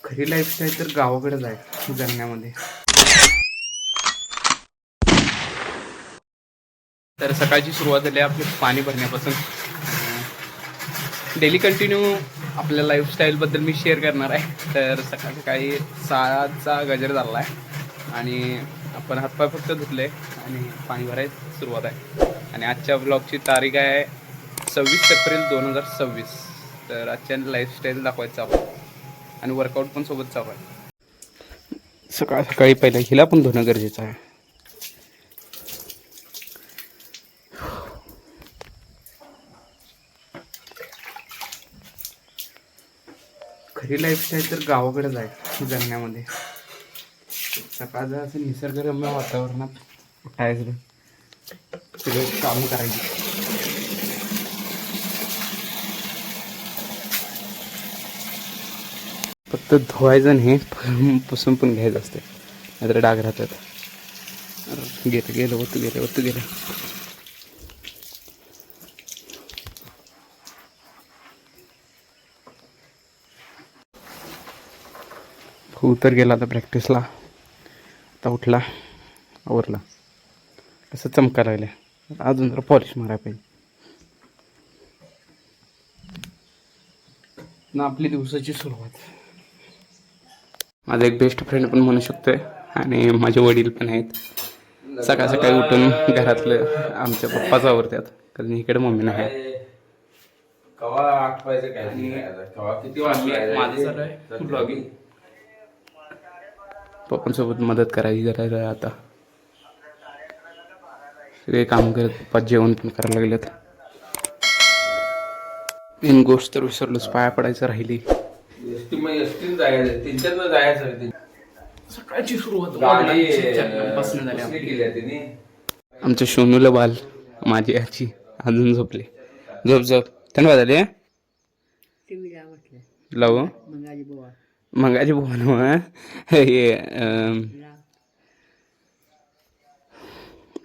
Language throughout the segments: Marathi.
खरी लाईफस्टाईल तर गावाकडेच आहे जगण्यामध्ये. तर सकाळची सुरुवात झाली आपली पाणी भरण्यापासून. डेली कंटिन्यू आपल्या लाईफस्टाईलबद्दल मी शेअर करणार आहे. तर सकाळ सकाळी 6चा गजर झाला आहे आणि आपण हातपाय फक्त धुतले आणि पाणी भरायला सुरुवात आहे. आणि आजच्या ब्लॉगची तारीख आहे 26 एप्रिल 2026. तर आजच्या लाईफस्टाईल दाखवायचं आपण आणि वर्कआउट पण सोबत चालू आहे. सकाळ सकाळी पहिलं हिला पण धुणं गरजेचं आहे. खरी लाईफस्टाईल तर गावाकडेच आहे जगण्यामध्ये. सकाळचं असं निसर्गरम्य वातावरणात उठायचं, सगळे काम करायची. फक्त धुवायचं नाही, पुसून पण घ्यायचं असते, नाहीतर डाग राहतात. गेलं होतं गेलं. भाऊ तर गेला आता प्रॅक्टिसला. आता उठला, आवरला, असं चमकायला लागलं. अजून जरा पॉलिश मारायला पाहिजे ना. आपली दिवसाची सुरुवात. माझा एक बेस्ट फ्रेंड पण म्हणू शकतोय आणि माझे वडील पण आहेत. सकाळ सकाळी उठून घरातलं आमच्या पप्पाच आवरतात, कारण इकडे मम्मी नाही आहे. पप्पांसोबत मदत करायची जरा. आता सगळे काम करत पप्पा जेवण पण करायला लागलेत. मेन गोष्ट तर विसरलोच, पाया पडायचं राहिली. सकाळची सुरुवात आमच्या सोनूला बाल, माझी आजी अजून झोपले. झोप थंड झाले. लावू मंगाजी बुवा हे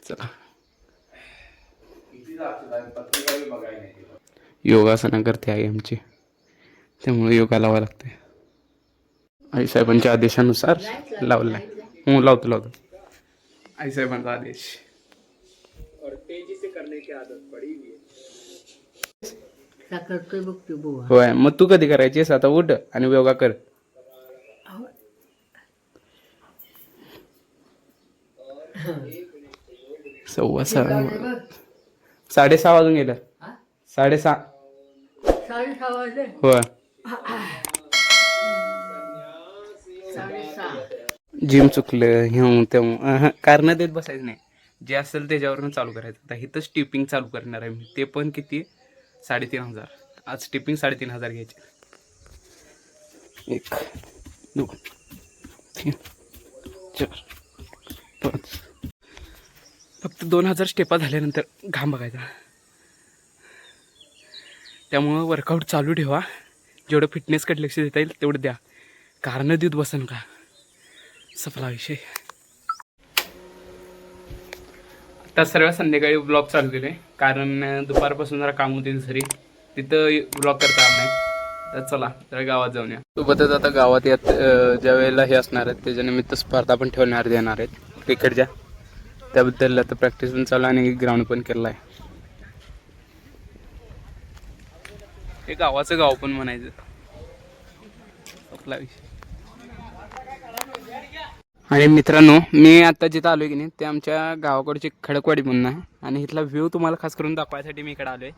चला. योगासनं करते आई आमची, त्यामुळे योगा लावा लागते. आईसाहेबांच्या आदेशानुसार लावला. लावतो आईसाहेबांचा आदेश. होय, मग तू कधी करायचीस? आता उठ आणि योगा कर. सव्वा 6:30 वाजून गेलं. 6:30 होय. जिम चुकलं ह्या तेव्हा कारण देत बसायचं नाही. जे असेल त्याच्यावरून चालू करायचं. आता इथंच टिपिंग चालू करणार आहे मी. ते पण किती? 3,500. आज टिपिंग 3,500 घ्यायचे. 1 2 3 4 5. फक्त 2,000 स्टेपा झाल्यानंतर घाम बघायचा. त्यामुळं वर्कआउट चालू ठेवा. जेवढं फिटनेसकडे लक्ष देता येईल तेवढं द्या. कारण देत बसन का सपला विषय. आता सर्व संध्याकाळी ब्लॉग चालू केले, कारण दुपारपासून जरा काम होते सरी, तिथं ब्लॉग करता आला नाही. तर चला जरा गावात जाऊन या. सोबतच आता गावात यात ज्या वेळेला हे असणार आहेत त्याच्यानिमित्त स्पर्धा पण ठेवणार देणार आहेत क्रिकेटच्या. त्याबद्दल आता प्रॅक्टिस पण चालू आणि ग्राउंड पण केलं आहे. हे गावाचं गाव पण म्हणायचं आपला विषय. आणि मित्रांनो, मी आता जिथं आलोय की नाही ते आमच्या गावाकडची खडकवाडी म्हणून आहे. आणि इथला व्ह्यू तुम्हाला खास करून दाखवायसाठी मी इकडे आलोय.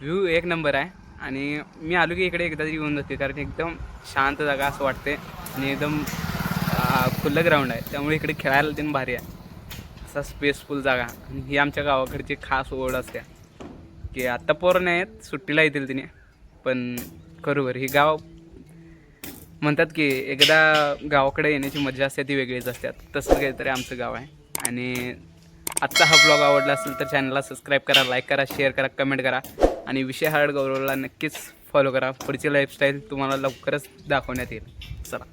व्ह्यू एक नंबर आहे. आणि मी आलो की इकडे एकदा येऊन जाते, कारण एकदम शांत जागा असं वाटते आणि एकदम खुलं ग्राउंड आहे. त्यामुळे इकडे खेळायला पण भारी आहे, असा स्पेसफुल जागा. आणि ही आमच्या गावाकडची खास ओढ असते की आत्ता पोरं नाही आहेत, सुट्टीला येतील तिने, पण खरोखर ही गाव म्हणतात की एकदा गावाकडे येण्याची मजा असते ती वेगळीच असतात. तसंच काहीतरी आमचं गाव आहे. आणि आजचा हा ब्लॉग आवडला असेल तर चॅनलला सबस्क्राईब करा, लाईक करा, शेअर करा, कमेंट करा. आणि विषय हार्ड गौरवला नक्कीच फॉलो करा. पुढची लाईफस्टाईल तुम्हाला लवकरच दाखवण्यात येईल. चला.